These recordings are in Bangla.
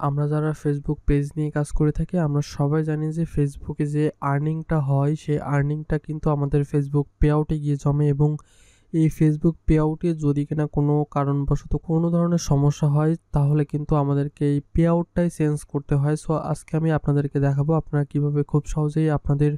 আমরা যারা ফেসবুক পেজ নিয়ে কাজ করে থাকি আমরা সবাই জানি যে ফেসবুকে যে আর্নিংটা হয় সেই আর্নিংটা কিন্তু আমাদের ফেসবুক পে আউটে গিয়ে জমে এবং এই ফেসবুক পে আউটে যদি কিনা কোনো কারণবশত কোনো ধরনের সমস্যা হয় তাহলে কিন্তু আমাদেরকে এই পে আউটটাই চেঞ্জ করতে হয়। সো আজকে আমি আপনাদেরকে দেখাবো আপনারা কিভাবে খুব সহজেই আপনাদের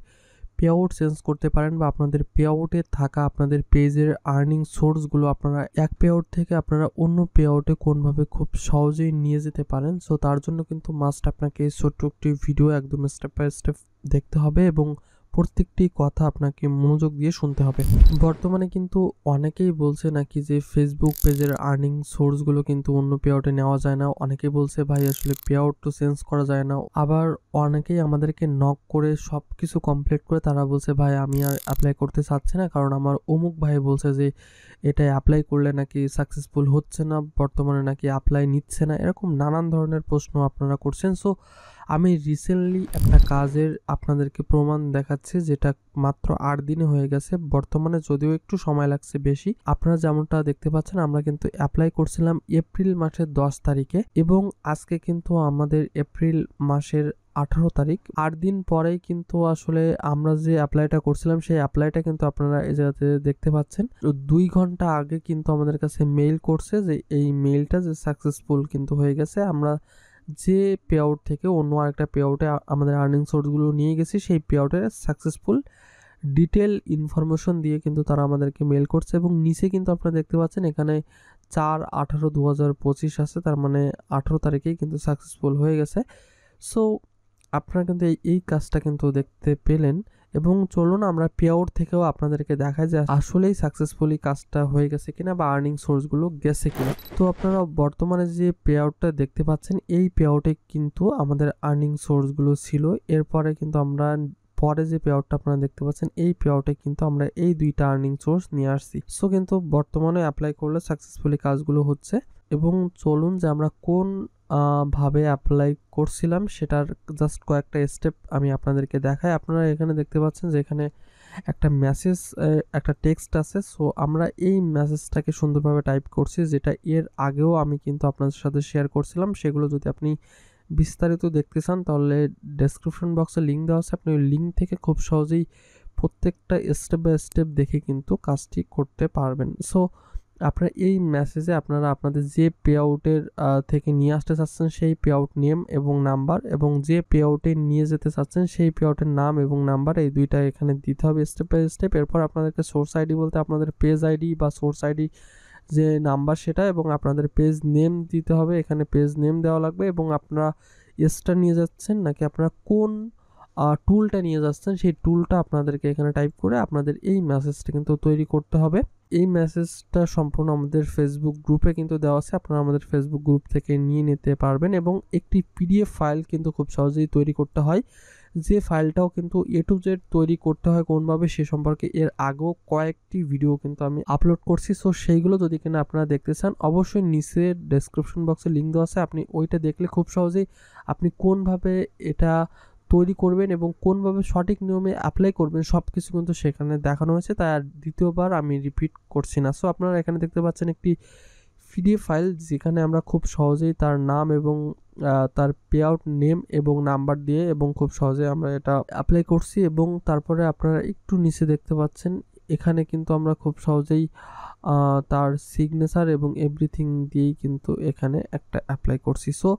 পে আউট চেঞ্জ করতে পারেন বা আপনাদের পে আউটে থাকা আপনাদের পেজের আর্নিং সোর্সগুলো আপনারা এক পে আউট থেকে আপনারা অন্য পে আউটে কোনভাবে খুব সহজেই নিয়ে যেতে পারেন। সো তার জন্য কিন্তু মাস্ট আপনাকে এই ছোট্ট একটি ভিডিও একদম স্টেপ বাই স্টেপ দেখতে হবে এবং প্রত্যেকটি কথা আপনাকে মনোযোগ দিয়ে শুনতে হবে। বর্তমানে কিন্তু অনেকেই বলছে নাকি যে ফেসবুক পেজের আর্নিং সোর্সগুলো কিন্তু অন্য পে আউটে নেওয়া যায় না। অনেকেই বলছে ভাই আসলে পে আউট তো চেঞ্জ করা যায় না। আবার অনেকেই আমাদেরকে নক করে সব কিছু কমপ্লিট করে তারা বলছে ভাই আমি আর অ্যাপ্লাই করতে চাচ্ছি না, কারণ আমার অমুক ভাই বলছে যে এটা অ্যাপ্লাই করলে নাকি সাকসেসফুল হচ্ছে না, বর্তমানে নাকি অ্যাপ্লাই নিচ্ছে না। এরকম নানান ধরনের প্রশ্ন আপনারা করছেন। সো আমি রিসেন্টলি একটা কাজের আপনাদেরকে প্রমাণ দেখাচ্ছি যেটা মাত্র 8 দিনে হয়ে গেছে। বর্তমানে যদিও একটু সময় লাগছে বেশি। আপনারা যেমনটা দেখতে পাচ্ছেন আমরা কিন্তু অ্যাপ্লাই করছিলাম এপ্রিল মাসের 10 তারিখে এবং আজকে কিন্তু আমাদের এপ্রিল মাসের 18 তারিখ। 8 দিন পরেই কিন্তু আসলে আমরা যে অ্যাপ্লাইটা করছিলাম সেই অ্যাপ্লাইটা কিন্তু আপনারা এই জায়গাতে দেখতে পাচ্ছেন। 2 ঘন্টা আগে কিন্তু আমাদের কাছে মেইল করছে যে এই মেইলটা যে সাকসেসফুল কিন্তু হয়ে গেছে। আমরা যে পে আউট থেকে অন্য আরেকটা পে আউটে আমাদের আর্নিং সোর্সগুলো নিয়ে গেছি সেই পে আউটের সাকসেসফুল ডিটেল ইনফরমেশন দিয়ে কিন্তু তারা আমাদেরকে মেল করছে এবং নিচে কিন্তু আপনারা দেখতে পাচ্ছেন এখানে 4/18/2025 আছে, তার মানে 18 তারিখেই কিন্তু সাকসেসফুল হয়ে গেছে। সো আপনারা কিন্তু এই কাজটা কিন্তু দেখতে পেলেন এবং চলুন আমরা পে আউট থেকেও আপনাদেরকে দেখাই যে আসলেই সাকসেসফুলি কাজটা হয়ে গেছে কিনা বা আর্নিং সোর্সগুলো গেছে কিনা। তো আপনারা বর্তমানে যে পে আউটটা দেখতে পাচ্ছেন এই পে আউটে কিন্তু আমাদের আর্নিং সোর্সগুলো ছিল। এরপরে কিন্তু আমরা পরে যে পে আউটটা আপনারা দেখতে পাচ্ছেন এই পে আউটে কিন্তু আমরা এই দুইটা আর্নিং সোর্স নিয়ে আসছি। সো কিন্তু বর্তমানে অ্যাপ্লাই করলে সাকসেসফুলি কাজগুলো হচ্ছে এবং চলুন যে আমরা কোন ভাবে অ্যাপ্লাই করছিলাম সেটার জাস্ট কয়েকটা স্টেপ আমি আপনাদেরকে দেখাই। আপনারা এখানে দেখতে পাচ্ছেন যে এখানে একটা মেসেজ একটা টেক্সট আছে। সো আমরা এই মেসেজটাকে সুন্দরভাবে টাইপ করছি, যেটা এর আগেও আমি কিন্তু আপনাদের সাথে শেয়ার করছিলাম। সেগুলো যদি আপনি বিস্তারিত দেখতে চান তাহলে ডেসক্রিপশন বক্সে লিঙ্ক দেওয়া আছে, আপনি ওই লিঙ্ক থেকে খুব সহজেই প্রত্যেকটা স্টেপ বাই স্টেপ দেখে কিন্তু কাজটি করতে পারবেন। সো আপনারা এই মেসেজে আপনারা আপনাদের যে পে আউটের থেকে নিয়ে আসতে চাচ্ছেন সেই পে আউট নেম এবং নাম্বার এবং যে পে আউটে নিয়ে যেতে চাচ্ছেন সেই পে আউটের নাম এবং নাম্বার এই দুইটা এখানে দিতে হবে স্টেপ বাই স্টেপ। এরপর আপনাদেরকে সোর্স আইডি বলতে আপনাদের পেজ আইডি বা সোর্স আইডি যে নাম্বার সেটা এবং আপনাদের পেজ নেম দিতে হবে, এখানে পেজ নেম দেওয়া লাগবে এবং আপনারা এসটা নিয়ে যাচ্ছেন নাকি আপনারা কোন টুলটা নিয়ে যাচ্ছেন সেই টুলটা আপনাদেরকে এখানে টাইপ করে আপনাদের এই মেসেজটা কিন্তু তৈরি করতে হবে। এই মেসেজটা সম্পূর্ণ আমাদের ফেসবুক গ্রুপে কিন্তু দেওয়া আছে, আপনারা আমাদের ফেসবুক গ্রুপ থেকে নিয়ে নিতে পারবেন এবং একটি পিডিএফ ফাইল কিন্তু খুব সহজেই তৈরি করতে হয়, যে ফাইলটাও কিন্তু এ টু জেড তৈরি করতে হয় কোনভাবে সে সম্পর্কে এর আগেও কয়েকটি ভিডিও কিন্তু আমি আপলোড করছি। সো সেইগুলো যদি কিনা আপনারা দেখতে চান অবশ্যই নিচে ডেসক্রিপশন বক্সে লিঙ্ক দেওয়া আছে, আপনি ওইটা দেখলে খুব সহজেই আপনি কোনভাবে এটা তৈরি করবেন এবং কোনভাবে সঠিক নিয়মে অ্যাপ্লাই করবেন সব কিছু কিন্তু সেখানে দেখানো হয়েছে, তাই আর দ্বিতীয়বার আমি রিপিট করছি না। সো আপনারা এখানে দেখতে পাচ্ছেন একটি পিডিএফ ফাইল যেখানে আমরা খুব সহজেই তার নাম এবং তার পে আউট নেম এবং নাম্বার দিয়ে এবং খুব সহজে আমরা এটা অ্যাপ্লাই করছি এবং তারপরে আপনারা একটু নিচে দেখতে পাচ্ছেন এখানে কিন্তু আমরা খুব সহজেই তার সিগনেচার এবং এভরিথিং দিয়েই কিন্তু এখানে একটা অ্যাপ্লাই করছি। সো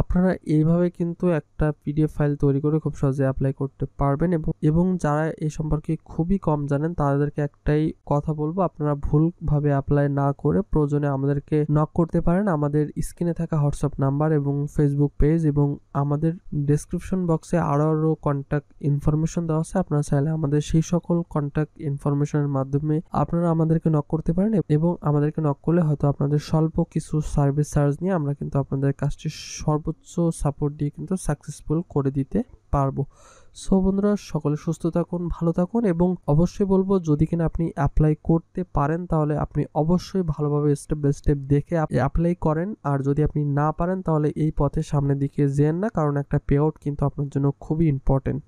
আপনারা এইভাবে কিন্তু একটা পিডিএফ ফাইল তৈরি করে খুব সহজে অ্যাপ্লাই করতে পারবেন এবং যারা এই সম্পর্কে খুবই কম জানেন তাদেরকে একটাই কথা বলবো, আপনারা ভুলভাবে অ্যাপ্লাই না করে প্রয়োজনে আমাদেরকে নক করতে পারেন। আমাদের স্ক্রিনে থাকা হোয়াটসঅ্যাপ নাম্বার এবং ফেসবুক পেজ এবং আমাদের ডেসক্রিপশন বক্সে আরও কন্ট্যাক্ট ইনফরমেশন দেওয়া আছে, আপনারা চাইলে আমাদের সেই সকল কন্ট্যাক্ট ইনফরমেশনের মাধ্যমে আপনারা আমাদেরকে নক করতে পারেন এবং আমাদেরকে নক করলে হয়তো আপনাদের স্বল্প কিছু সার্ভিস চার্জ নিয়ে আমরা কিন্তু আপনাদের কাজটি সর্বোচ্চ সাপোর্ট দিয়ে কিন্তু সাকসেসফুল করে দিতে পারবো। সো বন্ধুরা সকলে সুস্থ থাকুন, ভালো থাকুন এবং অবশ্যই বলবো যদি কিনা আপনি অ্যাপ্লাই করতে পারেন তাহলে আপনি অবশ্যই ভালোভাবে স্টেপ বাই স্টেপ দেখে অ্যাপ্লাই করেন, আর যদি আপনি না পারেন তাহলে এই পথে সামনের দিকে যেন না, কারণ একটা পে আউট কিন্তু আপনার জন্য খুবই ইম্পর্টেন্ট।